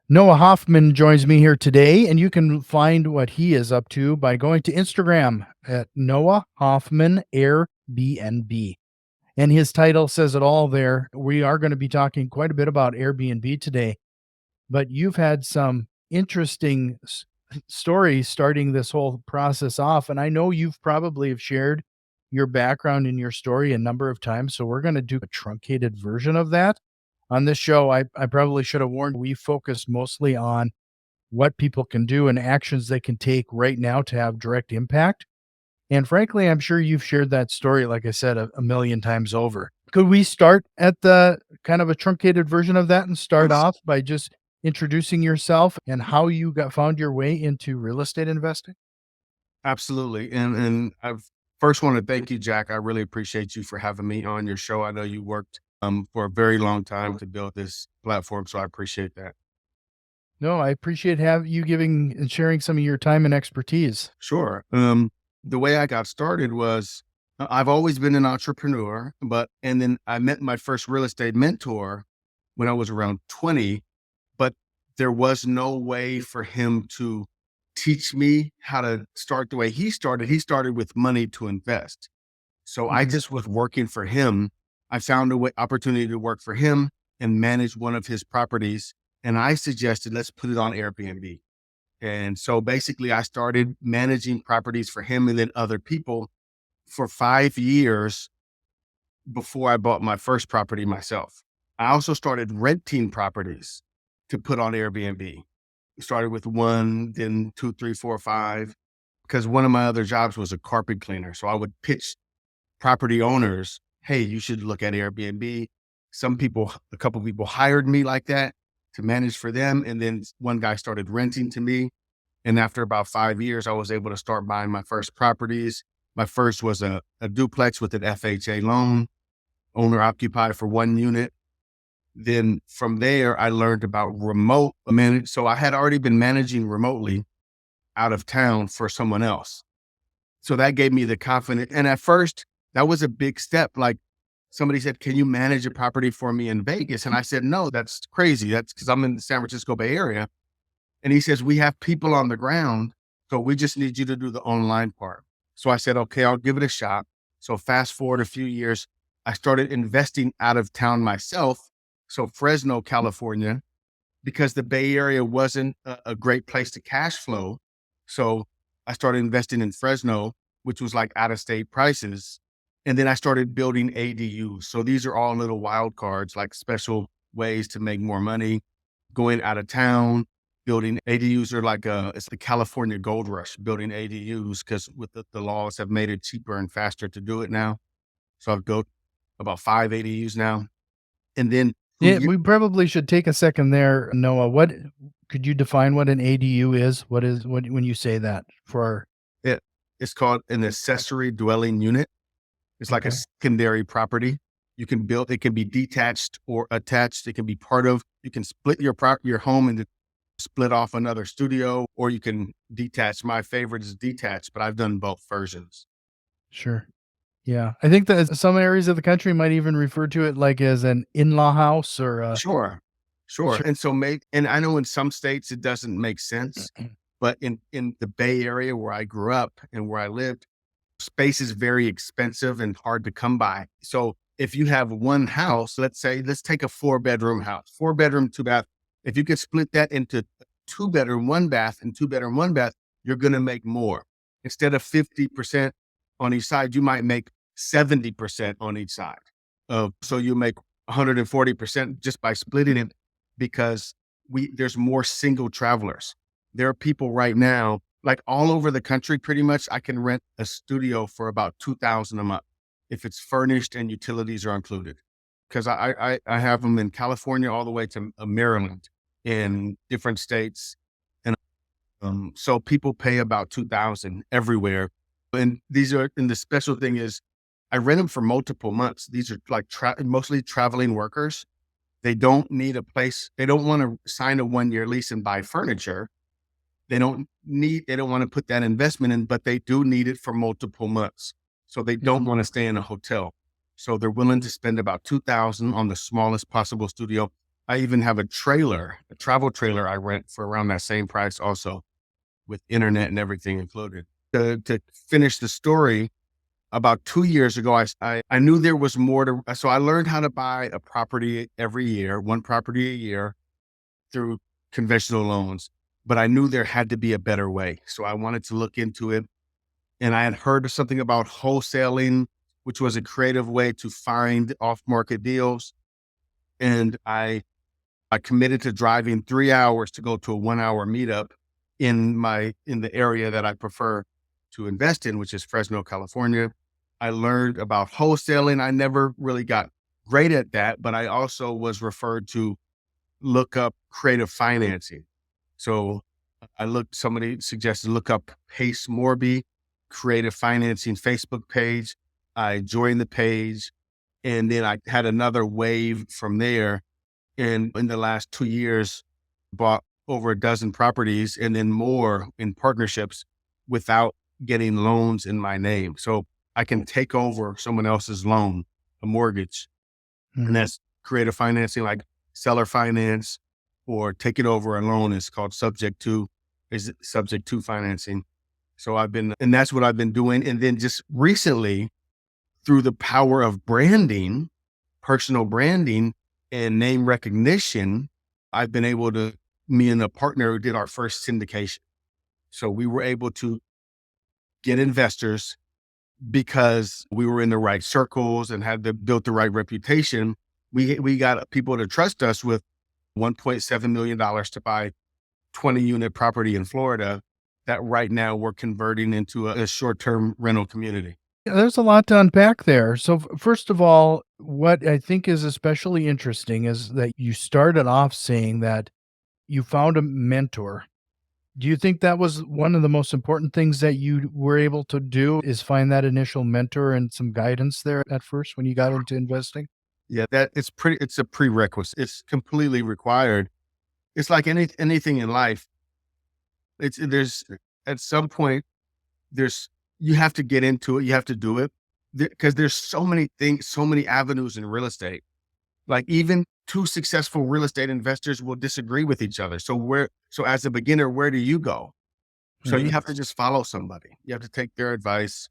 Noah Hoffman joins me here today, and you can find what he is up to by going to Instagram at Noah Hoffman Airbnb. And his title says it all there. We are going to be talking quite a bit about Airbnb today, but you've had some interesting stories starting this whole process off. And I know you've probably have shared your background and your story a number of times. So we're going to do a truncated version of that on this show. I probably should have warned, we focus mostly on what people can do and actions they can take right now to have direct impact. And frankly, I'm sure you've shared that story, like I said, a million times over. Could we start at the kind of a truncated version of that and start Abs- off by just introducing yourself and how you got found your way into real estate investing? Absolutely. And I first want to thank you, Jack. I really appreciate you for having me on your show. I know you worked for a very long time to build this platform, so I appreciate that. No, I appreciate have you giving and sharing some of your time and expertise. Sure. The way I got started was I've always been an entrepreneur, and then I met my first real estate mentor when I was around 20, but there was no way for him to teach me how to start the way he started. He started with money to invest. So I Mhm. just was working for him. I found a way, opportunity to work for him and manage one of his properties. And I suggested, let's put it on Airbnb. And so basically, I started managing properties for him and then other people for 5 years before I bought my first property myself. I also started renting properties to put on Airbnb. Started with one, then two, three, four, five, because one of my other jobs was a carpet cleaner. So I would pitch property owners, hey, you should look at Airbnb. A couple people hired me like that to manage for them. And then one guy started renting to me. And after about 5 years, I was able to start buying my first properties. My first was a duplex with an FHA loan, owner occupied for one unit. Then from there, I learned about remote manage. So I had already been managing remotely out of town for someone else. So that gave me the confidence. And at first, that was a big step. Like somebody said, can you manage a property for me in Vegas? And I said, no, that's crazy. That's because I'm in the San Francisco Bay Area. And he says, we have people on the ground. So we just need you to do the online part. So I said, okay, I'll give it a shot. So fast forward a few years, I started investing out of town myself. So Fresno, California, because the Bay Area wasn't a great place to cash flow. So I started investing in Fresno, which was like out of state prices. And then I started building ADUs. So these are all little wild cards, like special ways to make more money, going out of town, building ADUs are like it's the California gold rush, building ADUs, because with the laws have made it cheaper and faster to do it now. So I've built about 5 ADUs now. And then Yeah, we probably should take a second there, Noah. What could you define what an ADU is? What is what when you say that for our it, it's called an accessory dwelling unit. It's like a okay. secondary property. You can build, it can be detached or attached. It can be part of, you can split your home into split off another studio, or you can detach. My favorite is detached, but I've done both versions. Sure. Yeah. I think that some areas of the country might even refer to it like as an in-law house or a Sure. Sure. sure. And I know in some states it doesn't make sense, but in the Bay Area where I grew up and where I lived, space is very expensive and hard to come by. So if you have one house, let's take a 4 bedroom house, 4 bedroom, 2 bath. If you could split that into 2 bedroom, 1 bath and 2 bedroom, 1 bath, you're going to make more. Instead of 50% on each side, you might make 70% on each side. So you make 140% just by splitting it, because there's more single travelers. There are people right now, like all over the country, pretty much. I can rent a studio for about 2,000 a month if it's furnished and utilities are included. Because I have them in California all the way to Maryland, in different states, and so people pay about 2,000 everywhere. And the special thing is, I rent them for multiple months. These are like mostly traveling workers. They don't need a place. They don't want to sign a 1 year lease and buy furniture. They don't want to put that investment in, but they do need it for multiple months. So they don't Mhm. want to stay in a hotel. So they're willing to spend about 2,000 on the smallest possible studio. I even have a travel trailer I rent for around that same price also, with internet and everything included. To finish the story, about 2 years ago, I knew there was more so I learned how to buy a property every year, one property a year through conventional loans, but I knew there had to be a better way. So I wanted to look into it. And I had heard of something about wholesaling, which was a creative way to find off market deals. And I committed to driving 3 hours to go to a 1 hour meetup in the area that I prefer to invest in, which is Fresno, California. I learned about wholesaling. I never really got great at that, but I also was referred to look up creative financing. So somebody suggested look up Pace Morby, creative financing Facebook page. I joined the page, and then I had another wave from there. And in the last 2 years, bought over a dozen properties and then more in partnerships without getting loans in my name. So I can take over someone else's loan, a mortgage, and that's creative financing, like seller finance, or take it over a loan is called subject to financing. So and that's what I've been doing. And then just recently, through the power of branding, personal branding and name recognition, I've been able to, me and a partner did our first syndication. So we were able to get investors because we were in the right circles and built the right reputation. We got people to trust us with $1.7 million to buy 20 unit property in Florida that right now we're converting into a short-term rental community. Yeah, there's a lot to unpack there. So, first of all, what I think is especially interesting is that you started off saying that you found a mentor. Do you think that was one of the most important things that you were able to do, is find that initial mentor and some guidance there at first when you got into investing? Yeah, it's a prerequisite. It's completely required. It's like anything in life. There's at some point, there's you have to get into it. You have to do it because there's so many things, so many avenues in real estate. Like even two successful real estate investors will disagree with each other. So as a beginner, where do you go? So you have to just follow somebody. You have to take their advice,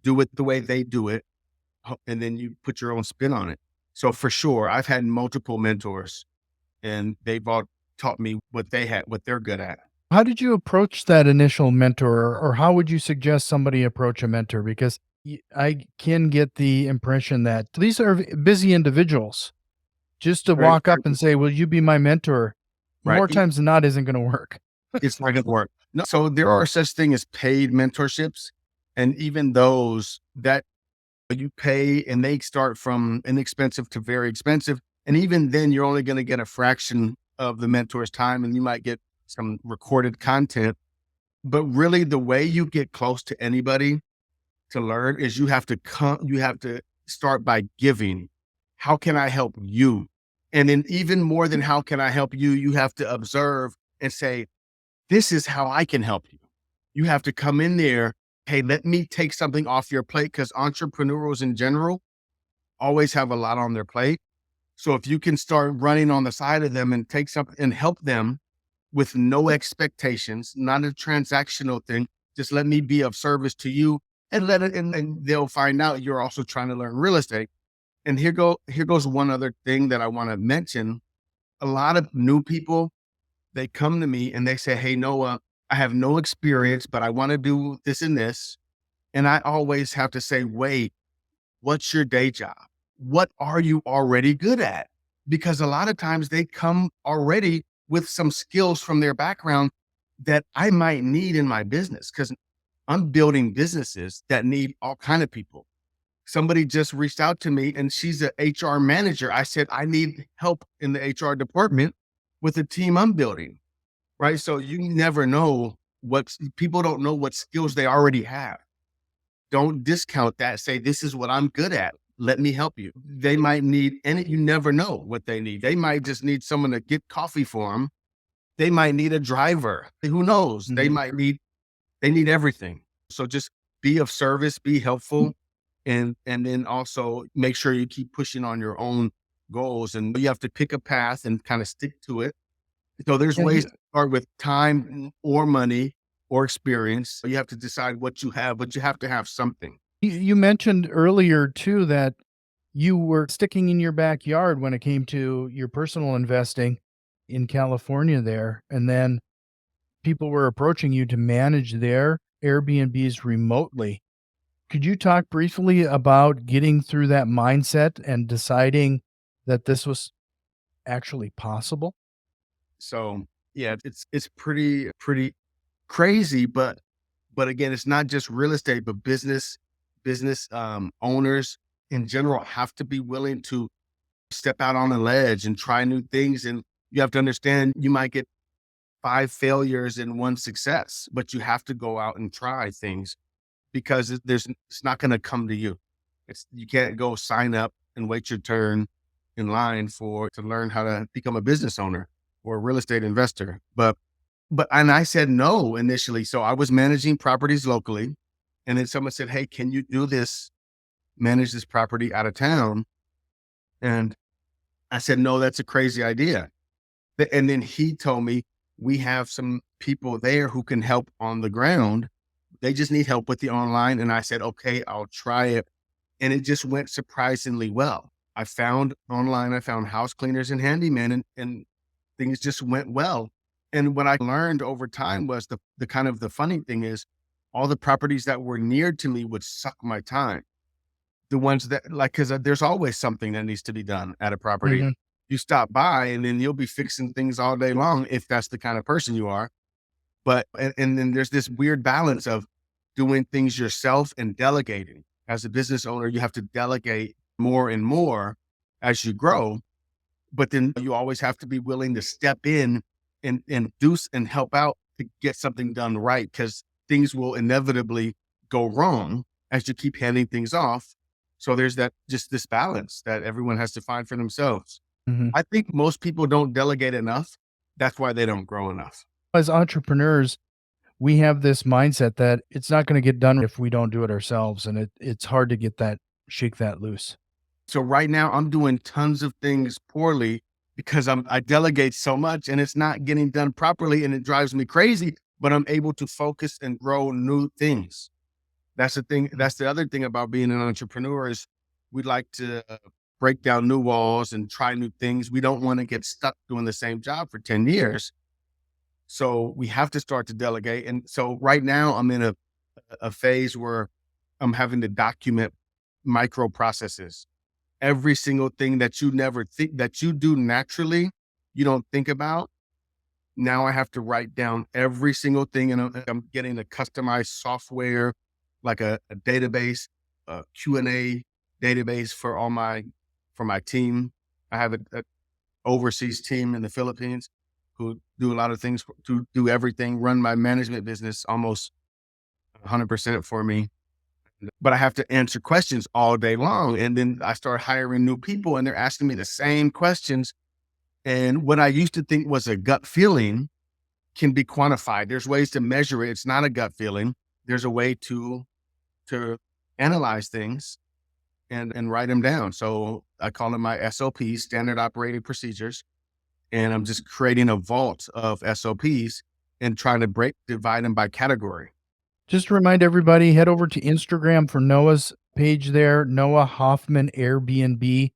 do it the way they do it, and then you put your own spin on it. So for sure, I've had multiple mentors, and they've all taught me what they're good at. How did you approach that initial mentor, or how would you suggest somebody approach a mentor? Because I can get the impression that these are busy individuals. Just to Right, walk up and say, "Will you be my mentor?" right. More times than not isn't gonna work. It's not gonna work. No, so there are such thing as paid mentorships, and even those that you pay, and they start from inexpensive to very expensive. And even then, you're only going to get a fraction of the mentor's time, and you might get some recorded content. But really, the way you get close to anybody to learn is you have to start by giving. How can I help you? And then, even more than how can I help you, you have to observe and say, this is how I can help you. You have to come in there. Hey, let me take something off your plate, because entrepreneurs in general always have a lot on their plate. So if you can start running on the side of them and take something and help them with no expectations, not a transactional thing, just let me be of service to you, and and they'll find out you're also trying to learn real estate. And here goes one other thing that I want to mention. A lot of new people, they come to me and they say, hey, Noah, I have no experience, but I want to do this and this. And I always have to say, wait, what's your day job? What are you already good at? Because a lot of times they come already with some skills from their background that I might need in my business, because I'm building businesses that need all kind of people. Somebody just reached out to me and she's an HR manager. I said, I need help in the HR department with the team I'm building. Right. So you never know people don't know what skills they already have. Don't discount that. Say, this is what I'm good at. Let me help you. They might need, and you never know what they need. They might just need someone to get coffee for them. They might need a driver. Who knows? They need everything. So just be of service, be helpful, and then also make sure you keep pushing on your own goals, and you have to pick a path and kind of stick to it. So there's Yeah, ways to start with time or money or experience. You have to decide what you have, but you have to have something. you mentioned earlier too that you were sticking in your backyard when it came to your personal investing in California there, and then people were approaching you to manage their Airbnbs remotely. Could you talk briefly about getting through that mindset and deciding that this was actually possible? So yeah, it's pretty crazy, but again, it's not just real estate, but business owners in general have to be willing to step out on a ledge and try new things. And you have to understand you might get 5 failures and 1 success, but you have to go out and try things because it's not going to come to you. You can't go sign up and wait your turn in line to learn how to become a business owner or a real estate investor. And I said no initially. So I was managing properties locally, and then someone said, "Hey, can you do this? Manage this property out of town?" And I said, "No, that's a crazy idea." And then he told me, "We have some people there who can help on the ground. They just need help with the online." And I said, "Okay, I'll try it." And it just went surprisingly well. I found house cleaners and handymen, and things just went well. And what I learned over time was the kind of the funny thing is all the properties that were near to me would suck my time. The ones that like, cause there's always something that needs to be done at a property. Mhm, You stop by and then you'll be fixing things all day long if that's the kind of person you are. And then there's this weird balance of doing things yourself and delegating. As a business owner, you have to delegate more and more as you grow, but then you always have to be willing to step in and help out to get something done right because things will inevitably go wrong as you keep handing things off. So there's that just this balance that everyone has to find for themselves. mhm. I think most people don't delegate enough. That's why they don't grow enough. As entrepreneurs, we have this mindset that it's not gonna get done if we don't do it ourselves, and it's hard to get that shake that loose. So right now I'm doing tons of things poorly because I delegate so much and it's not getting done properly and it drives me crazy, but I'm able to focus and grow new things. That's the thing. That's the other thing about being an entrepreneur is we like to break down new walls and try new things. We don't want to get stuck doing the same job for 10 years. So we have to start to delegate. And so right now I'm in a phase where I'm having to document micro processes. Every single thing that you never think that you do naturally, you don't think about. Now I have to write down every single thing, and I'm getting a customized software, like a database, a Q&A database for my team. I have a overseas team in the Philippines who do a lot of things to do everything, run my management business almost 100% for me. But I have to answer questions all day long. And then I start hiring new people and they're asking me the same questions. And what I used to think was a gut feeling can be quantified. There's ways to measure it. It's not a gut feeling. There's a way to analyze things and write them down. So I call them my SOPs, standard operating procedures. And I'm just creating a vault of SOPs and trying to divide them by category. Just to remind everybody, head over to Instagram for Noah's page there, Noah Hoffman Airbnb.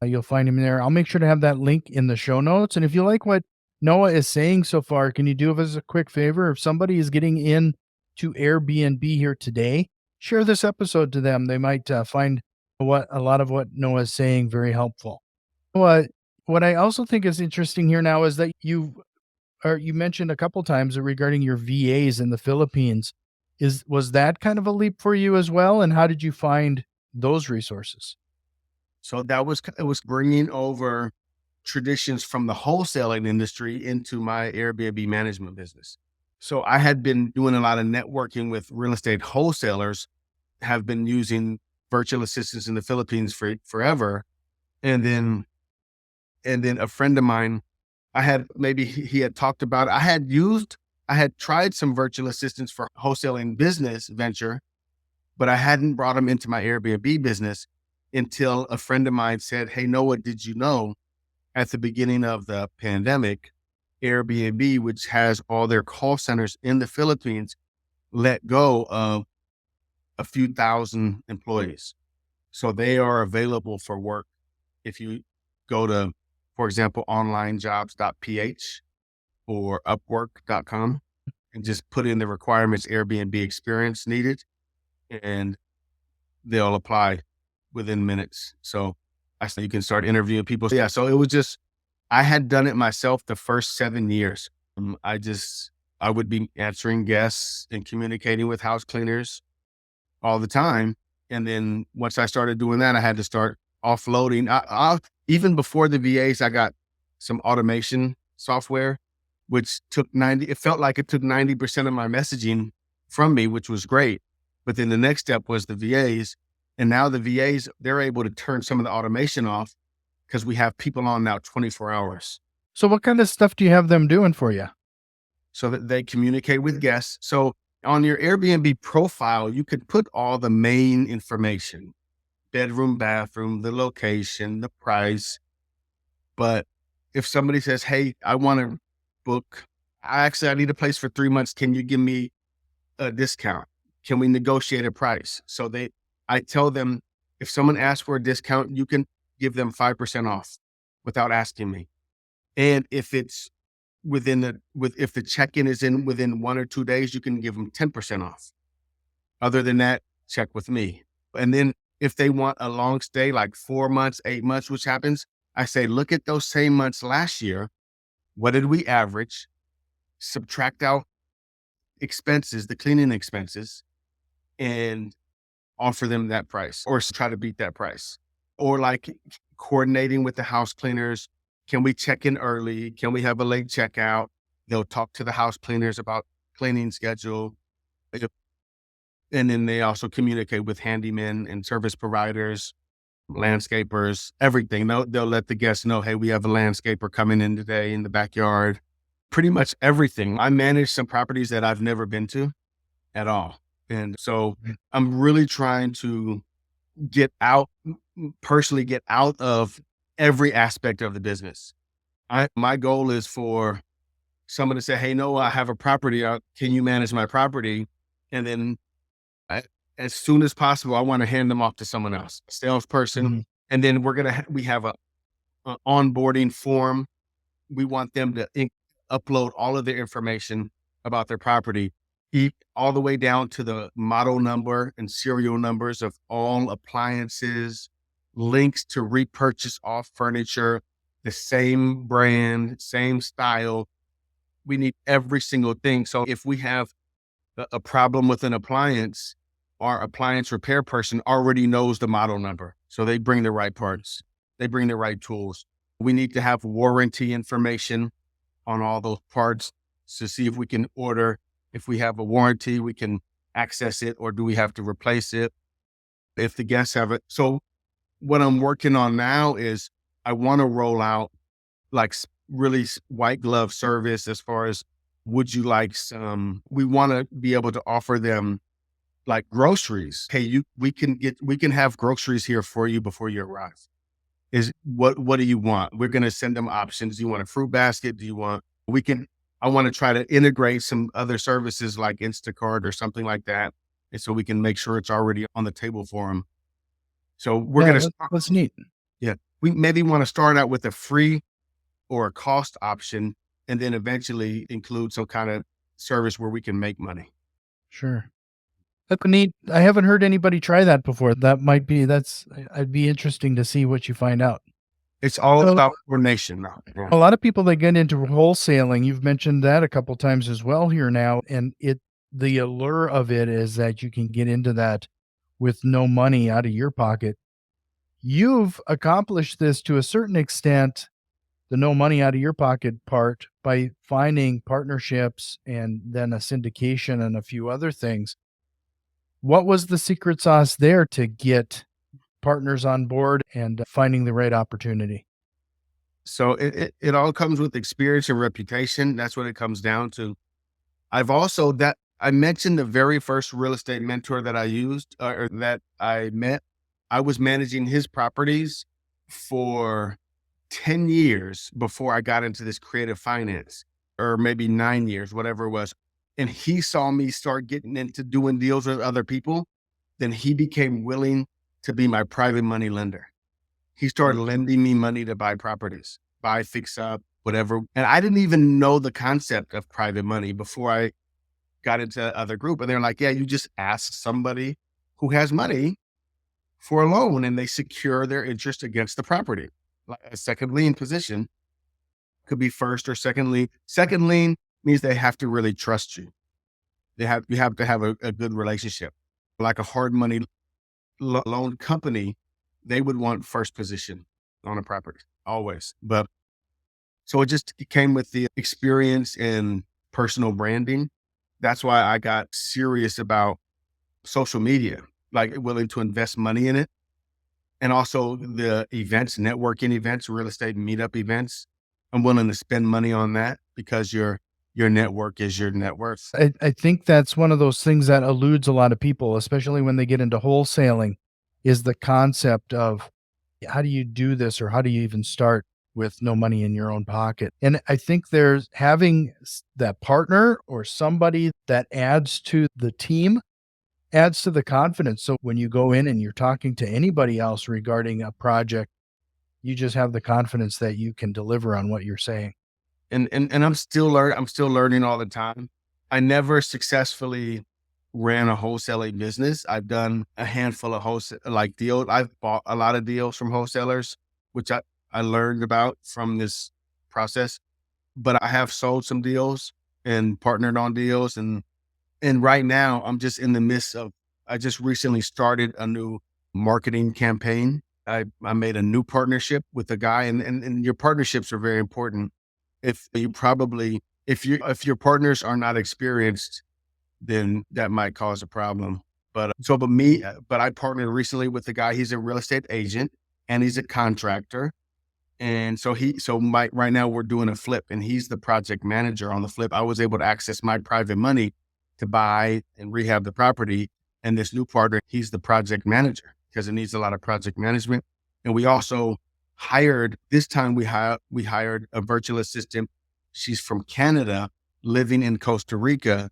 You'll find him there. I'll make sure to have that link in the show notes. And if you like what Noah is saying so far, can you do us a quick favor? If somebody is getting in to Airbnb here today, share this episode to them. They might find what a lot of what Noah is saying very helpful. What I also think is interesting here now is that you mentioned a couple times regarding your VAs in the Philippines. Was that kind of a leap for you as well? And how did you find those resources? So it was bringing over traditions from the wholesaling industry into my Airbnb management business. So I had been doing a lot of networking with real estate wholesalers, have been using virtual assistants in the Philippines for forever. And then a friend of mine, I had maybe he had talked about, I had tried some virtual assistants for wholesaling business venture, but I hadn't brought them into my Airbnb business. until a friend of mine said, "Hey, Noah, did you know at the beginning of the pandemic, Airbnb, which has all their call centers in the Philippines, let go of a few thousand employees. So they are available for work if you go to, for example, onlinejobs.ph or upwork.com and just put in the requirements Airbnb experience needed, and they'll apply within minutes. So I said you can start interviewing people. Yeah. So it was just, I had done it myself the first 7 years. I would be answering guests and communicating with house cleaners all the time. And then once I started doing that, I had to start offloading. Even before the VAs, I got some automation software, which it felt like it took 90% of my messaging from me, which was great. But then the next step was the VAs. And now the VAs, they're able to turn some of the automation off because we have people on now 24 hours. So what kind of stuff do you have them doing for you? So that they communicate with guests. So on your Airbnb profile, you could put all the main information: bedroom, bathroom, the location, the price. But if somebody says, "Hey, I want to book, I need a place for 3 months. Can you give me a discount? Can we negotiate a price?" So I tell them, if someone asks for a discount, you can give them 5% off without asking me. And if it's if the check-in is in within 1 or 2 days, you can give them 10% off. Other than that, check with me. And then if they want a long stay, like 4 months, 8 months, which happens, I say, look at those same months last year. What did we average? Subtract out expenses, the cleaning expenses, and offer them that price, or try to beat that price. Or like coordinating with the house cleaners. Can we check in early? Can we have a late checkout? They'll talk to the house cleaners about cleaning schedule. And then they also communicate with handymen and service providers, landscapers, everything. They'll let the guests know, hey, we have a landscaper coming in today in the backyard. Pretty much everything. I manage some properties that I've never been to at all. And so I'm really trying to personally get out of every aspect of the business. My goal is for someone to say, "Hey, Noah, I have a property. Can you manage my property?" And then as soon as possible, I want to hand them off to someone else, a salesperson. Mhm. And then we have a onboarding form. We want them to upload all of their information about their property, all the way down to the model number and serial numbers of all appliances, links to repurchase off furniture, the same brand, same style. We need every single thing. So if we have a problem with an appliance, our appliance repair person already knows the model number. So they bring the right parts. They bring the right tools. We need to have warranty information on all those parts to see if we can order. If we have a warranty, we can access it, or do we have to replace it if the guests have it? So what I'm working on now is I want to roll out like really white glove service as far as, would you like we want to be able to offer them like groceries. Hey, we can have groceries here for you before you arrive. What do you want? We're going to send them options. Do you want a fruit basket? I want to try to integrate some other services like Instacart or something like that. And so we can make sure it's already on the table for them. So we're going to, That's neat. yeah, we maybe want to start out with a free or a cost option, and then eventually include some kind of service where we can make money. Sure. That's neat. I haven't heard anybody try that before. I'd be interesting to see what you find out. It's all So about coordination now. Yeah. a lot of people that get into wholesaling, you've mentioned that a couple times as well here now, and the allure of it is that you can get into that with no money out of your pocket. You've accomplished this to a certain extent, the no money out of your pocket part, by finding partnerships and then a syndication and a few other things. What was the secret sauce there to get partners on board and finding the right opportunity? So it all comes with experience and reputation. That's what it comes down to. I mentioned the very first real estate mentor that I used or that I met. I was managing his properties for 10 years before I got into this creative finance, or maybe 9 years, whatever it was. And he saw me start getting into doing deals with other people. Then he became willing to be my private money lender. He started lending me money to buy properties, buy, fix up, whatever. And I didn't even know the concept of private money before I got into other group. And they're like, yeah, you just ask somebody who has money for a loan and they secure their interest against the property. Like a second lien position could be first or second lien. Second lien means they have to really trust you. You have to have a good relationship. Like a hard money loan company, they would want first position on a property always. But so it came with the experience and personal branding. That's why I got serious about social media, like willing to invest money in it. And also the events, networking events, real estate meetup events. I'm willing to spend money on that because your network is your net worth. I think that's one of those things that eludes a lot of people, especially when they get into wholesaling, is the concept of how do you do this or how do you even start with no money in your own pocket? And I think there's having that partner or somebody that adds to the team adds to the confidence. So when you go in and you're talking to anybody else regarding a project, you just have the confidence that you can deliver on what you're saying. And I'm still learning all the time. I never successfully ran a wholesaling business. I've done a handful of deals. I've bought a lot of deals from wholesalers, which I learned about from this process. But I have sold some deals and partnered on deals. And right now I'm just in the midst of, I just recently started a new marketing campaign. I made a new partnership with a guy, and your partnerships are very important. If your partners are not experienced, then that might cause a problem. But I partnered recently with a guy. He's a real estate agent and he's a contractor. And right now we're doing a flip and he's the project manager on the flip. I was able to access my private money to buy and rehab the property. And this new partner, he's the project manager because it needs a lot of project management. And we also this time we hired a virtual assistant. She's from Canada, living in Costa Rica,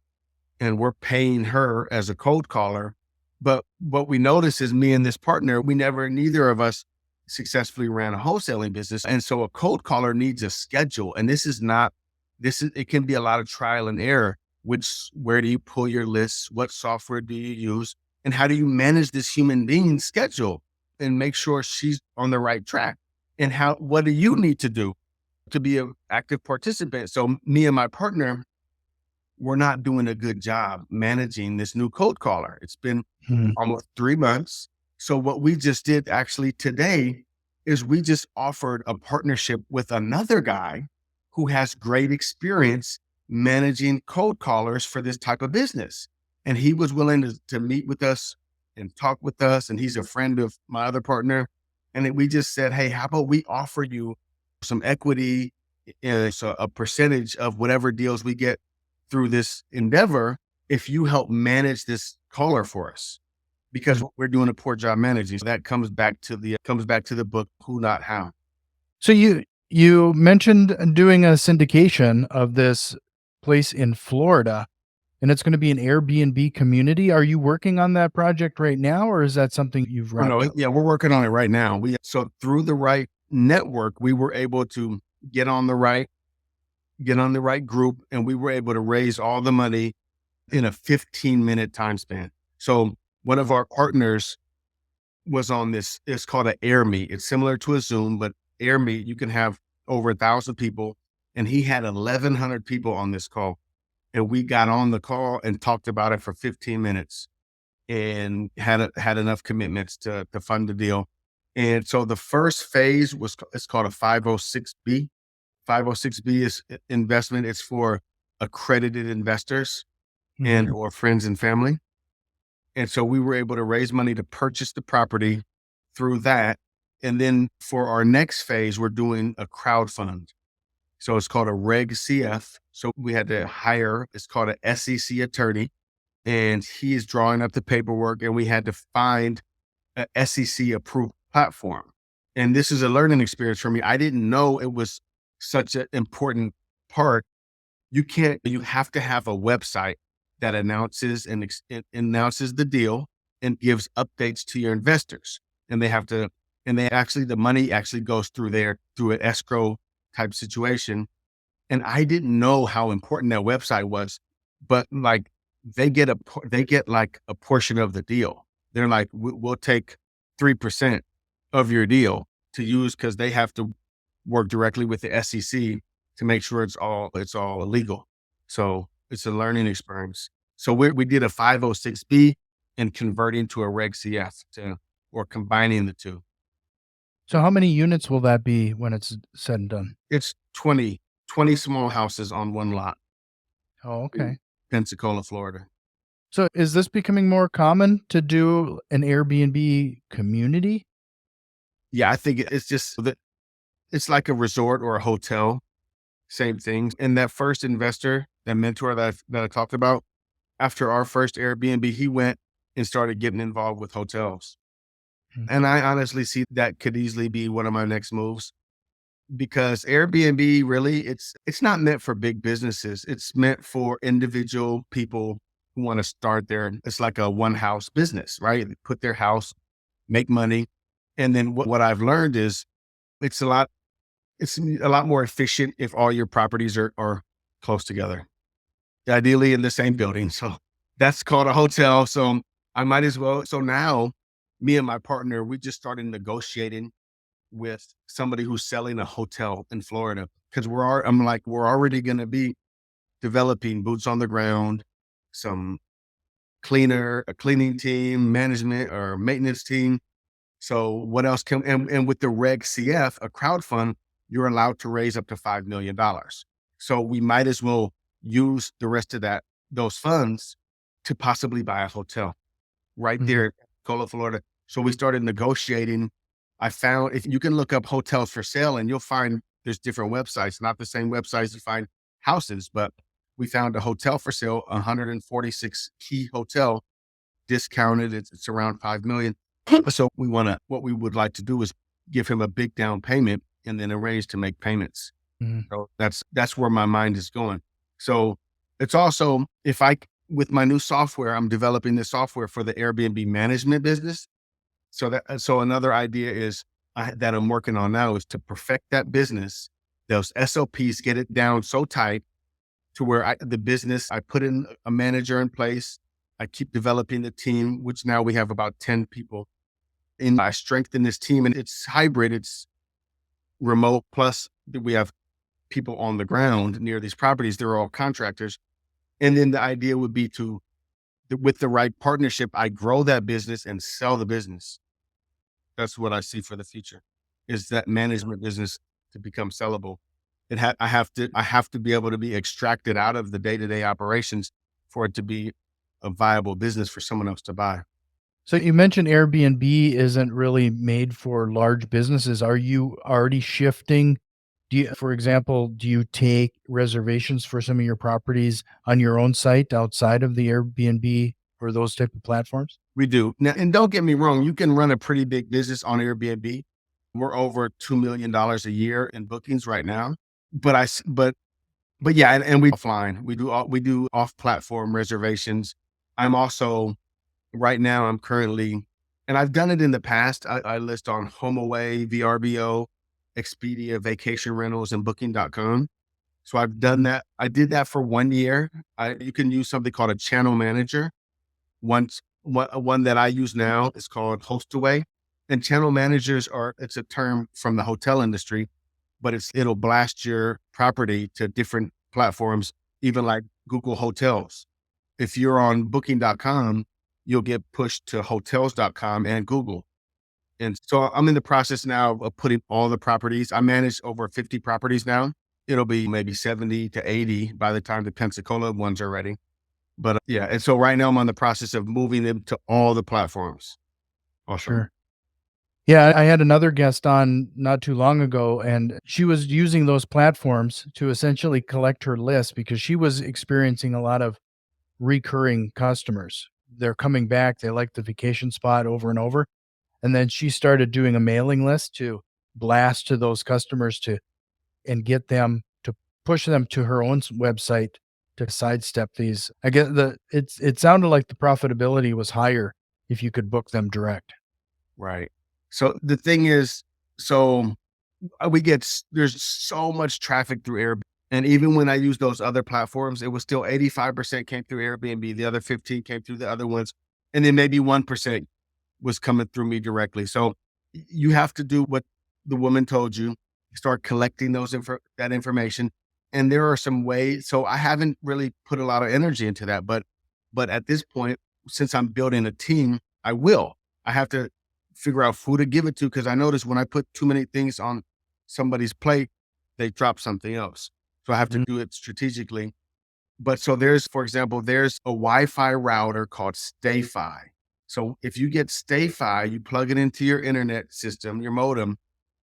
and we're paying her as a cold caller. But what we noticed is me and this partner, neither of us successfully ran a wholesaling business. And so a cold caller needs a schedule. And it can be a lot of trial and error. Where do you pull your lists? What software do you use? And how do you manage this human being's schedule and make sure she's on the right track? And what do you need to do to be an active participant? So me and my partner, we're not doing a good job managing this new cold caller. It's been almost 3 months. So what we just did actually today is we just offered a partnership with another guy who has great experience managing cold callers for this type of business. And he was willing to meet with us and talk with us. And he's a friend of my other partner. And we just said, hey, how about we offer you some equity, so a percentage of whatever deals we get through this endeavor if you help manage this caller for us, because we're doing a poor job managing. So that comes back to the book, Who Not How. So you mentioned doing a syndication of this place in Florida, and it's going to be an Airbnb community. Are you working on that project right now, or is that something you've wrapped up? Yeah, we're working on it right now. So through the right network, we were able to get on the right group, and we were able to raise all the money in a 15-minute time span. So one of our partners was on this. It's called an Air Meet. It's similar to a Zoom, but Air Meet, you can have over 1,000 people, and he had 1,100 people on this call. And we got on the call and talked about it for 15 minutes and had enough commitments to fund the deal. And so the first phase it's called a 506B. 506B is investment. It's for accredited investors and or friends and family. And so we were able to raise money to purchase the property through that. And then for our next phase, we're doing a crowd fund. So it's called a Reg CF. So we had to hire, it's called an SEC attorney, and he is drawing up the paperwork. And we had to find a SEC approved platform. And this is a learning experience for me. I didn't know it was such an important part. You have to have a website that announces and announces the deal and gives updates to your investors. And they have to, and they actually, the money actually goes through there through an escrow type situation. And I didn't know how important that website was, but like they get like a portion of the deal. They're like, we'll take 3% of your deal to use because they have to work directly with the SEC to make sure it's all illegal. So it's a learning experience. So we did a 506B and converting to a Reg CF or combining the two. So how many units will that be when it's said and done? It's 20 small houses on one lot Oh, in okay. Pensacola, Florida. So is this becoming more common to do an Airbnb community? Yeah, I think it's just that it's like a resort or a hotel, same thing. And that first investor, that mentor that I talked about, after our first Airbnb, he went and started getting involved with hotels. Mm. And I honestly see that could easily be one of my next moves because Airbnb really it's not meant for big businesses. It's meant for individual people who want to start their it's like a one house business, right? They put their house, make money. And then what I've learned is it's a lot it's a lot more efficient if all your properties are close together, ideally in the same building. So that's called a hotel. So I might as well. So now me and my partner, we just started negotiating with somebody who's selling a hotel in Florida because I'm like, we're already going to be developing boots on the ground, some a cleaning team, management or maintenance team. So what else and with the Reg CF, a crowd fund, you're allowed to raise up to $5 million. So we might as well use the rest of those funds to possibly buy a hotel right Mhm. there in Pensacola, Florida. So we started negotiating. I found if you can look up hotels for sale and you'll find there's different websites, not the same websites you find houses, but we found a hotel for sale, 146 key hotel, discounted. It's around 5 million. So what we would like to do is give him a big down payment and then arrange to make payments. Mhm. So that's where my mind is going. So it's also with my new software, I'm developing this software for the Airbnb management business. So another idea is that I'm working on now is to perfect that business, those SOPs, get it down so tight to where I put in a manager in place. I keep developing the team, which now we have about 10 people. And I strengthen this team and it's hybrid. It's remote. Plus we have people on the ground near these properties. They're all contractors. And then the idea would be with the right partnership, I grow that business and sell the business. That's what I see for the future is that management business to become sellable. I have to be able to be extracted out of the day-to-day operations for it to be a viable business for someone else to buy. So you mentioned Airbnb isn't really made for large businesses. Are you already shifting? For example, do you take reservations for some of your properties on your own site outside of the Airbnb or those type of platforms? We do now, and don't get me wrong, you can run a pretty big business on Airbnb. We're over $2 million a year in bookings right now, but but yeah, and we offline. We do off platform reservations. I'm also right now. I'm currently, and I've done it in the past. I list on HomeAway, VRBO, Expedia, Vacation Rentals, and Booking.com. So I've done that. I did that for 1 year. You can use something called a channel manager. One that I use now is called HostAway. And channel managers it's a term from the hotel industry, but it'll blast your property to different platforms, even like Google Hotels. If you're on booking.com, you'll get pushed to hotels.com and Google. And so I'm in the process now of putting all the properties. I manage over 50 properties now. It'll be maybe 70 to 80 by the time the Pensacola ones are ready. But yeah, and so right now I'm on the process of moving them to all the platforms. Awesome. Sure. Yeah, I had another guest on not too long ago, and she was using those platforms to essentially collect her list because she was experiencing a lot of recurring customers. They're coming back, they like the vacation spot over and over. And then she started doing a mailing list to blast to those customers and get them to push them to her own website to sidestep these. I get it sounded like the profitability was higher if you could book them direct. Right. So the thing is, so there's so much traffic through Airbnb. And even when I use those other platforms, it was still 85% came through Airbnb. The other 15 came through the other ones. And then maybe 1% was coming through me directly. So you have to do what the woman told you, start collecting that information. And there are some ways. So I haven't really put a lot of energy into that, but at this point, since I'm building a team, I will. I have to figure out who to give it to, because I notice when I put too many things on somebody's plate, they drop something else. So I have to do it strategically. But so for example, there's a Wi-Fi router called StayFi. So if you get StayFi, you plug it into your internet system, your modem,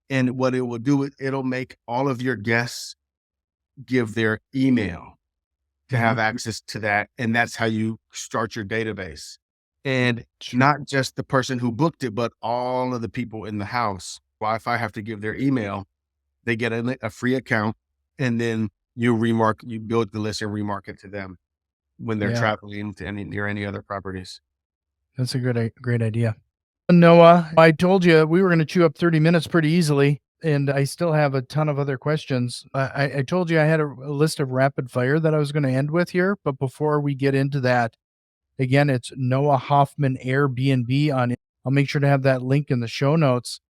and what it will do, it'll make all of your guests give their email to have access to that. And that's how you start your database. And not just the person who booked it, but all of the people in the house. Wi-Fi have to give their email. They get a free account, and then you build the list and remarket to them when they're traveling to near any other properties. That's a great idea. Noah, I told you we were going to chew up 30 minutes pretty easily, and I still have a ton of other questions. I told you I had a list of rapid fire that I was going to end with here, but before we get into that, again, it's Noah Hoffman Airbnb on it. I'll make sure to have that link in the show notes.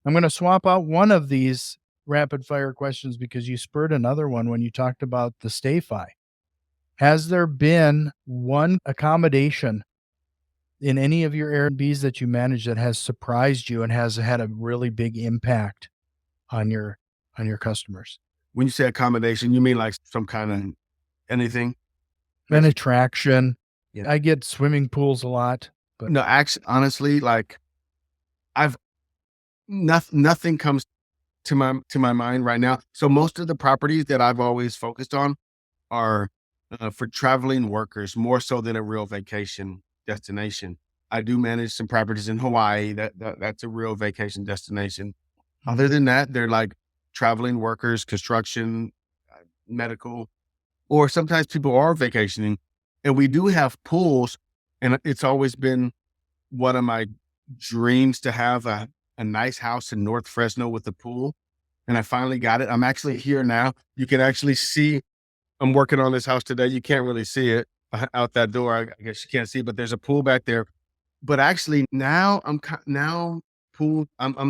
I'm going to swap out one of these rapid fire questions because you spurred another one when you talked about the StayFi. Has there been one accommodation in any of your Airbnbs that you manage that has surprised you and has had a really big impact on your customers? When you say accommodation, you mean like some kind of anything? An attraction. Yeah. I get swimming pools a lot, but No, actually, honestly, like nothing comes to my mind right now. So most of the properties that I've always focused on are for traveling workers, more so than a real vacation destination. I do manage some properties in Hawaii that's a real vacation destination. Other than that, they're like traveling workers, construction, medical, or sometimes people are vacationing. And we do have pools, and it's always been one of my dreams to have a nice house in North Fresno with a pool. And I finally got it. I'm actually here now. You can actually see I'm working on this house today. You can't really see it out that door. I guess you can't see, but there's a pool back there. But actually now I'm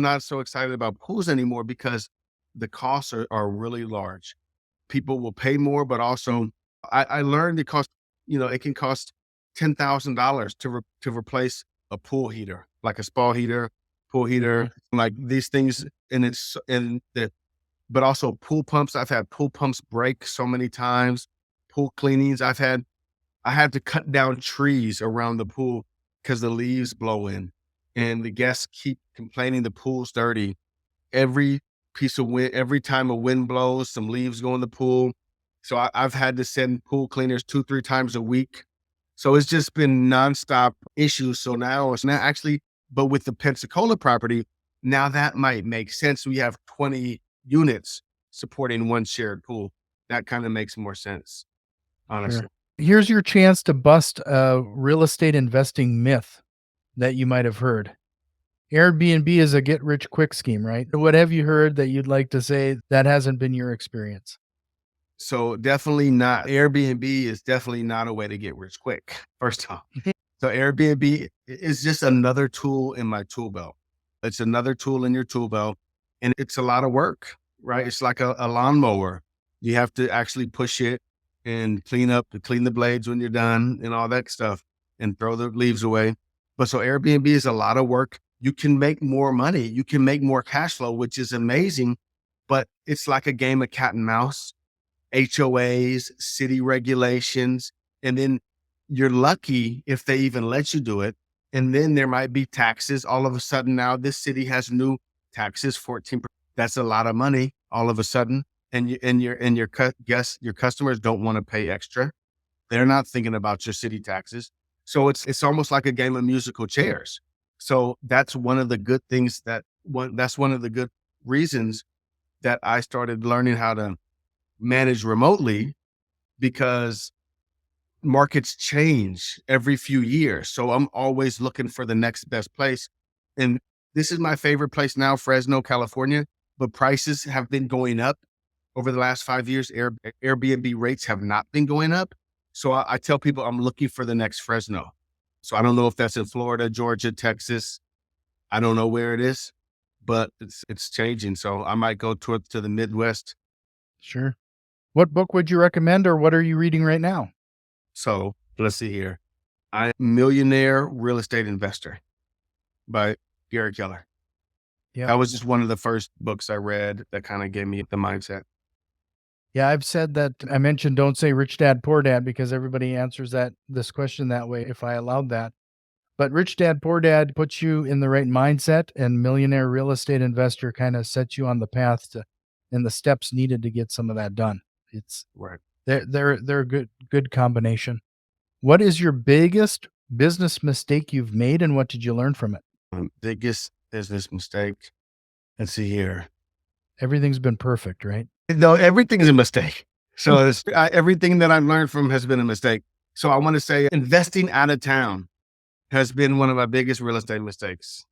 not so excited about pools anymore because the costs are really large. People will pay more, but also I learned it can cost $10,000 to replace a pool heater, like a spa heater, pool heater, like these things. But also pool pumps. I've had pool pumps break so many times. Pool cleanings. I had to cut down trees around the pool because the leaves blow in, and the guests keep complaining the pool's dirty. Every every time a wind blows, some leaves go in the pool. So I've had to send pool cleaners 2-3 times a week. So it's just been nonstop issues. So now it's not actually, but with the Pensacola property, now that might make sense. We have 20 units supporting one shared pool. That kind of makes more sense, honestly. Sure. Here's your chance to bust a real estate investing myth that you might have heard. Airbnb is a get rich quick scheme, right? What have you heard that you'd like to say that hasn't been your experience? So definitely not. Airbnb is definitely not a way to get rich quick, first off. So Airbnb is just another tool in my tool belt. It's another tool in your tool belt, and it's a lot of work, right? It's like a lawnmower. You have to actually push it and clean the blades when you're done and all that stuff and throw the leaves away. But so Airbnb is a lot of work. You can make more money. You can make more cash flow, which is amazing, but it's like a game of cat and mouse. HOAs, city regulations, and then you're lucky if they even let you do it. And then there might be taxes. All of a sudden now this city has new taxes, 14%. That's a lot of money all of a sudden. And your customers don't want to pay extra. They're not thinking about your city taxes. So it's almost like a game of musical chairs. So that's one of the good things that's one of the good reasons that I started learning how to manage remotely, because markets change every few years. So I'm always looking for the next best place. And this is my favorite place now, Fresno, California, but prices have been going up over the last 5 years. Airbnb rates have not been going up. So I tell people I'm looking for the next Fresno. So I don't know if that's in Florida, Georgia, Texas. I don't know where it is, but it's changing. So I might go to the Midwest. Sure. What book would you recommend, or what are you reading right now? So let's see here. I'm Millionaire Real Estate Investor by Gary Keller. Yeah. That was just one of the first books I read that kind of gave me the mindset. Yeah, I've said that. I mentioned don't say rich dad, poor dad, because everybody answers this question that way if I allowed that. But Rich Dad Poor Dad puts you in the right mindset, and Millionaire Real Estate Investor kind of sets you on the path to and the steps needed to get some of that done. It's Right. they're a good combination. What is your biggest business mistake you've made, and what did you learn from it? Biggest business mistake. Let's see here. Everything's been perfect, right? No, everything's a mistake. So everything that I've learned from has been a mistake. So I want to say investing out of town has been one of my biggest real estate mistakes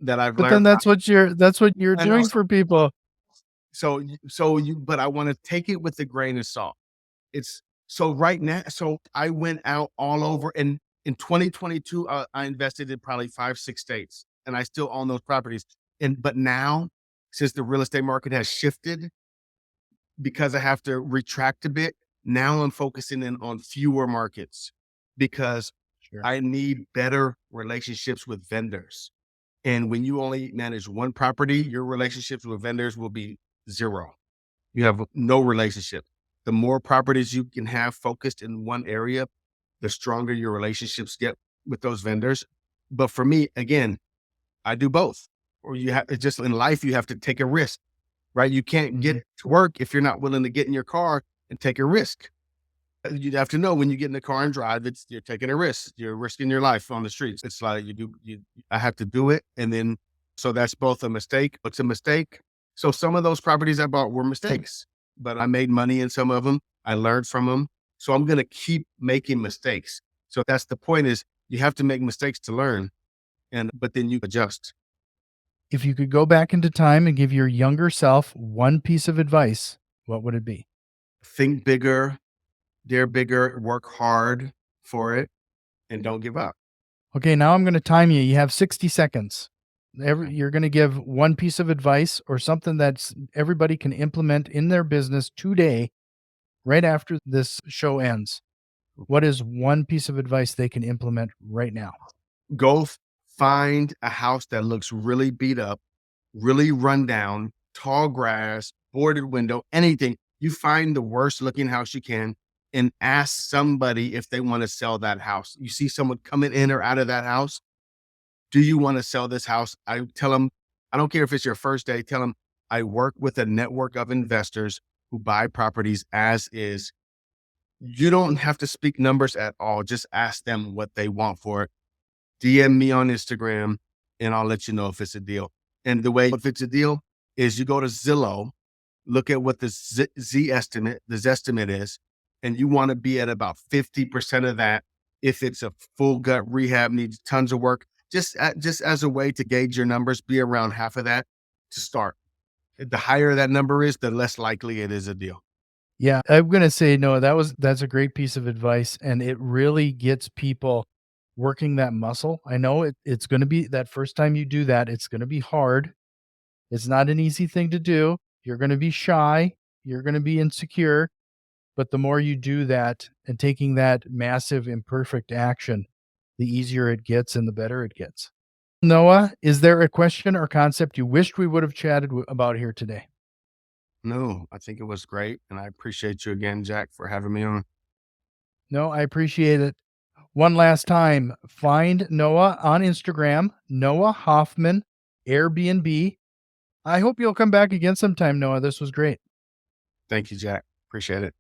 that I've But then learned. that's what you're I know. doing for people. But I want to take it with a grain of salt. It's so right now. So I went out all over, and in 2022, I invested in probably 5, 6 states, and I still own those properties. But now, since the real estate market has shifted, because I have to retract a bit, now I'm focusing in on fewer markets because Sure. I need better relationships with vendors. And when you only manage one property, your relationships with vendors will be zero. You have no relationship. The more properties you can have focused in one area, the stronger your relationships get with those vendors. But for me, again, I do both. Or it's just in life, you have to take a risk, right? You can't get to work if you're not willing to get in your car and take a risk. You'd have to know when you get in the car and drive, you're taking a risk. You're risking your life on the streets. It's like I have to do it. And then, so that's both a mistake. It's a mistake. So some of those properties I bought were mistakes, but I made money in some of them. I learned from them. So I'm going to keep making mistakes. So that's the point, is you have to make mistakes to learn. But then you adjust. If you could go back into time and give your younger self one piece of advice, what would it be? Think bigger, dare bigger, work hard for it, and don't give up. Okay, now I'm going to time you. You have 60 seconds. You're going to give one piece of advice or something that's everybody can implement in their business today, right after this show ends. What is one piece of advice they can implement right now? Go find a house that looks really beat up, really run down, tall grass, boarded window, anything. You find the worst looking house you can and ask somebody if they want to sell that house. You see someone coming in or out of that house. Do you want to sell this house? I tell them, I don't care if it's your first day, tell them I work with a network of investors who buy properties as is. You don't have to speak numbers at all. Just ask them what they want for it. DM me on Instagram and I'll let you know if it's a deal. And the way, if it's a deal, is you go to Zillow, look at what the Zestimate is, and you want to be at about 50% of that. If it's a full gut rehab, needs tons of work, just as a way to gauge your numbers, be around half of that to start. The higher that number is, the less likely it is a deal. Yeah, I'm going to say, no, that's a great piece of advice. And it really gets people working that muscle. I know it's going to be that first time you do that, it's going to be hard. It's not an easy thing to do. You're going to be shy. You're going to be insecure. But the more you do that and taking that massive imperfect action, the easier it gets and the better it gets. Noah, is there a question or concept you wished we would have chatted about here today? No, I think it was great. And I appreciate you again, Jack, for having me on. No, I appreciate it. One last time, find Noah on Instagram, Noah Hoffman, Airbnb. I hope you'll come back again sometime, Noah. This was great. Thank you, Jack. Appreciate it.